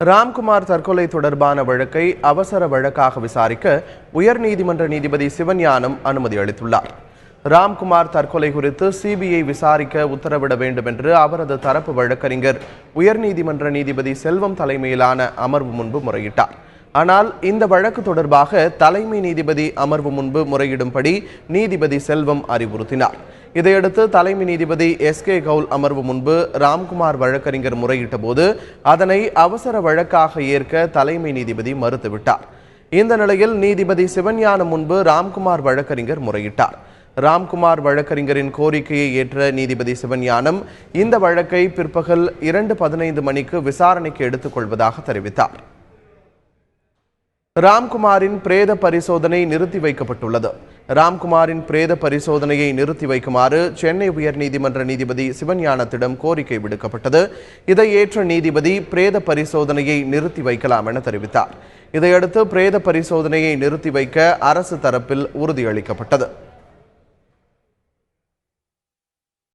ராம்குமார் தற்கொலை தொடர்பான வழக்கை அவசர வழக்காக விசாரிக்க உயர்நீதிமன்ற நீதிபதி சிவஞானம் அனுமதி அளித்துள்ளார். ராம்குமார் தற்கொலை குறித்து சிபிஐ விசாரிக்க உத்தரவிட வேண்டும் என்று அவரது தரப்பு வழக்கறிஞர் உயர்நீதிமன்ற நீதிபதி செல்வம் தலைமையிலான அமர்வு முன்பு முறையிட்டார். ஆனால் இந்த வழக்கு தொடர்பாக தலைமை நீதிபதி அமர்வு முன்பு முறையிடும்படி நீதிபதி செல்வம் அறிவுறுத்தினார். இதையடுத்து தலைமை நீதிபதி எஸ்.கே. கவுல் அமர்வு முன்பு ராம்குமார் வழக்கறிஞர் முறையிட்ட போது அதனை அவசர வழக்காக ஏற்க தலைமை நீதிபதி மறுத்துவிட்டார். இந்த நிலையில் நீதிபதி சிவஞானம் முன்பு ராம்குமார் வழக்கறிஞர் முறையிட்டார். ராம்குமார் வழக்கறிஞரின் கோரிக்கையை ஏற்ற நீதிபதி சிவஞானம் இந்த வழக்கை பிற்பகல் 2:15 மணிக்கு விசாரணைக்கு எடுத்துக்கொள்வதாக தெரிவித்தார். ராம்குமாரின் பிரேத பரிசோதனை நிறுத்தி வைக்கப்பட்டுள்ளது. ராம்குமாரின் பிரேத பரிசோதனையை நிறுத்தி வைக்குமாறு சென்னை உயர்நீதிமன்ற நீதிபதி சிவஞானத்திடம் கோரிக்கை விடுக்கப்பட்டது. இதை ஏற்ற நீதிபதி பிரேத பரிசோதனையை நிறுத்தி வைக்கலாம் என தெரிவித்தார். இதையடுத்து பிரேத பரிசோதனையை நிறுத்தி வைக்க அரசு தரப்பில் உறுதியளிக்கப்பட்டது.